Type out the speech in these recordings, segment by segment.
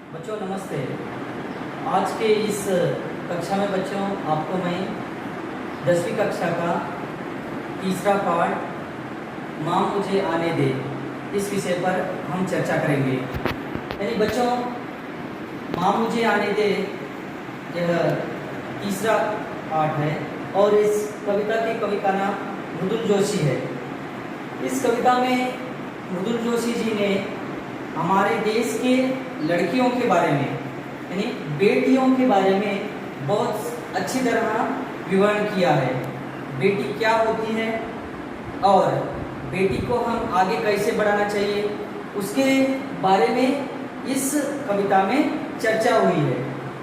बच्चों नमस्ते। आज के इस कक्षा में बच्चों आपको मैं 10वीं कक्षा का तीसरा पार्ट माँ मुझे आने दे इस विषय पर हम चर्चा करेंगे। यानी बच्चों माँ मुझे आने दे यह तीसरा पार्ट है और इस कविता की कवि का नाम मृदुल जोशी है। इस कविता में मृदुल जोशी जी ने हमारे देश के लड़कियों के बारे में यानी बेटियों के बारे में बहुत अच्छी तरह विवरण किया है। बेटी क्या होती है और बेटी को हम आगे कैसे बढ़ाना चाहिए उसके बारे में इस कविता में चर्चा हुई है।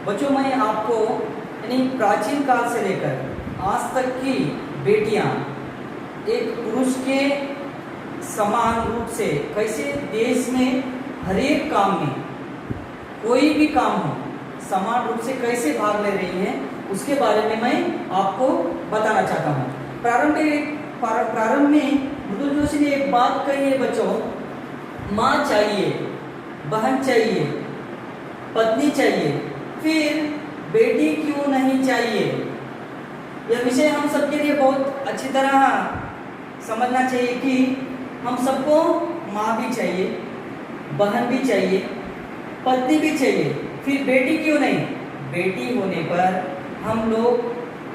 बच्चों मैं आपको यानी प्राचीन काल से लेकर आज तक की बेटियां एक पुरुष के समान रूप से कैसे देश में हर एक काम में कोई भी काम हो समान रूप से कैसे भाग ले रही हैं उसके बारे में मैं आपको बताना चाहता हूँ। प्रारंभ में मृदुल जोशी ने एक बात कही है बच्चों, माँ चाहिए, बहन चाहिए, पत्नी चाहिए, फिर बेटी क्यों नहीं चाहिए। यह विषय हम सबके लिए बहुत अच्छी तरह समझना चाहिए कि हम सबको माँ भी चाहिए, बहन भी चाहिए, पत्नी भी चाहिए, फिर बेटी क्यों नहीं। बेटी होने पर हम लोग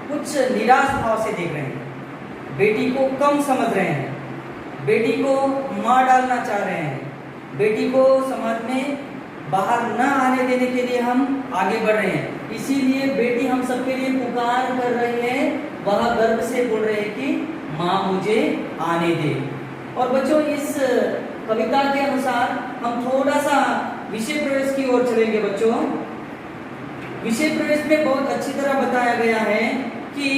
कुछ निराश भाव से देख रहे हैं, बेटी को कम समझ रहे हैं, बेटी को मार डालना चाह रहे हैं, बेटी को समाज में बाहर न आने देने के लिए हम आगे बढ़ रहे हैं। इसीलिए बेटी हम सबके लिए पुकार कर रही है, वह गर्व से बोल रहे हैं कि माँ मुझे आने दे। और बच्चों इस कविता के अनुसार हम थोड़ा सा विषय प्रवेश की ओर चलेंगे। बच्चों विषय प्रवेश में बहुत अच्छी तरह बताया गया है कि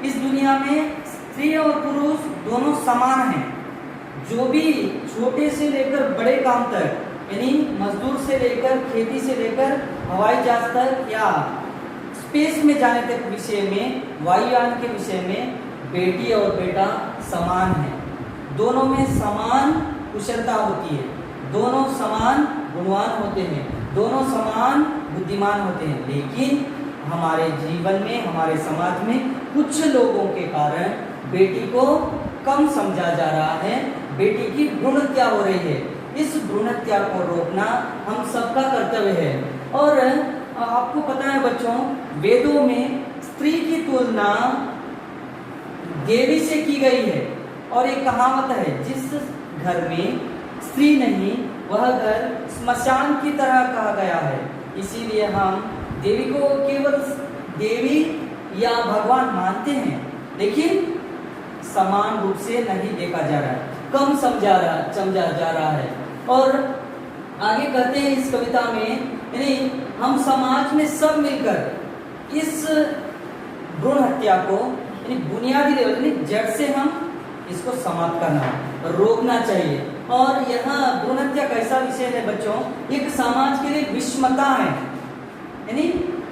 इस दुनिया में स्त्री और पुरुष दोनों समान हैं। जो भी छोटे से लेकर बड़े काम तक यानी मजदूर से लेकर खेती से लेकर हवाई जहाज तक या स्पेस में जाने तक विषय में वायुयान के विषय में बेटी और बेटा समान है। दोनों में समान कुशलता होती है, दोनों समान गुणवान होते हैं, दोनों समान बुद्धिमान होते हैं। लेकिन हमारे जीवन में हमारे समाज में कुछ लोगों के कारण बेटी को कम समझा जा रहा है, बेटी की भ्रूण हत्या हो रही है। इस भ्रूण हत्या को रोकना हम सबका कर्तव्य है। और आपको पता है बच्चों वेदों में स्त्री की तुलना देवी से की गई है और एक कहावत है, जिस घर में स्त्री नहीं वह घर स्मशान की तरह कहा गया है। इसीलिए हम देवी को केवल देवी या भगवान मानते हैं, लेकिन समान रूप से नहीं देखा जा रहा है, कम समझा जा रहा है। और आगे कहते हैं इस कविता में यानी हम समाज में सब मिलकर इस भ्रूण हत्या को यानी बुनियादी लेवल यानी जड़ से हम इसको समाप्त करना रोकना चाहिए। और यहाँ भ्रूण हत्या कैसा विषय है बच्चों, एक समाज के लिए विषमता है, यानी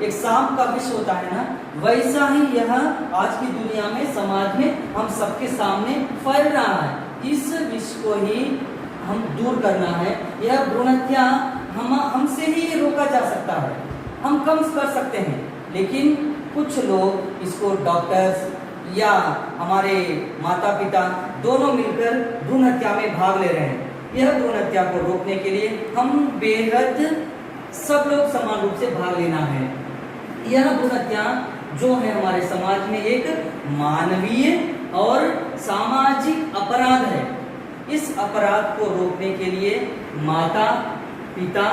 एक सांप का विष होता है ना, वैसा ही यह आज की दुनिया में समाज में हम सबके सामने फैल रहा है। इस विष को ही हम दूर करना है। यह भ्रूण हत्या हमसे ही रोका जा सकता है, हम कम कर सकते हैं, लेकिन कुछ लोग इसको डॉक्टर्स या हमारे माता पिता दोनों मिलकर भ्रूण हत्या में भाग ले रहे हैं। यह भ्रूण हत्या को रोकने के लिए हम बेहद सब लोग समान रूप से भाग लेना है। यह भ्रूण हत्या जो है हमारे समाज में एक मानवीय और सामाजिक अपराध है। इस अपराध को रोकने के लिए माता पिता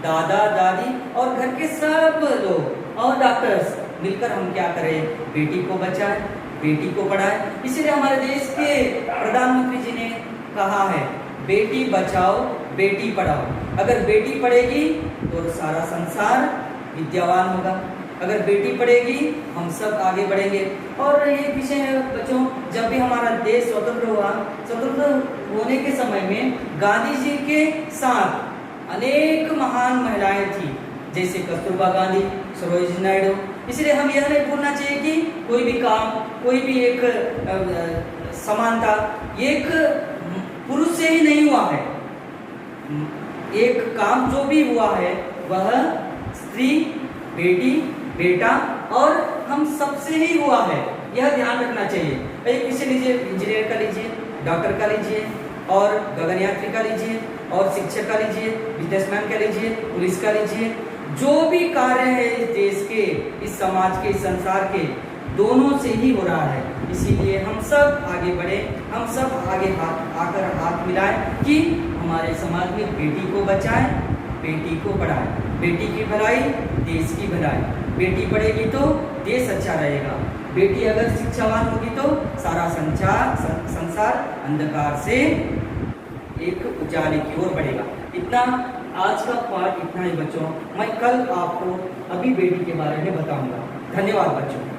दादा दादी और घर के सब लोग और डॉक्टर्स मिलकर हम क्या करें, बेटी को बचाएं, बेटी को पढ़ाएं। इसीलिए हमारे देश के प्रधानमंत्री जी ने कहा है, बेटी बचाओ बेटी पढ़ाओ। अगर बेटी पढ़ेगी तो सारा संसार विद्यावान होगा, अगर बेटी पढ़ेगी हम सब आगे बढ़ेंगे। और ये विषय है बच्चों, जब भी हमारा देश स्वतंत्र हुआ, स्वतंत्र होने के समय में गांधी जी के साथ अनेक महान महिलाएं थी, जैसे कस्तूरबा गांधी, सरोजिनी नायडू। इसलिए हम यह नहीं भूलना चाहिए कि कोई भी काम, कोई भी एक समानता एक पुरुष से ही नहीं हुआ है। एक काम जो भी हुआ है वह स्त्री, बेटी, बेटा और हम सबसे ही हुआ है, यह ध्यान रखना चाहिए। भाई किसी लीजिए, इंजीनियर का लीजिए, डॉक्टर का लीजिए और गगनयात्री का लीजिए और शिक्षक का लीजिए, बिजनेसमैन का लीजिए, पुलिस का लीजिए, जो भी कार्य है इस देश के, इस समाज के, इस संसार के, दोनों से ही हो रहा है। इसीलिए हम सब आगे बढ़े, हम सब आगे आकर हाथ मिलाएं कि हमारे समाज में बेटी को बचाएं, बेटी को पढ़ाएं। बेटी की भलाई देश की भलाई, बेटी पढ़ेगी तो देश अच्छा रहेगा, बेटी अगर शिक्षावान होगी तो सारा संसार अंधकार से एक उजाले की ओर बढ़ेगा। इतना आज का पाठ इतना ही बच्चों। मैं कल आपको अभी बेटी के बारे में बताऊंगा। धन्यवाद बच्चों।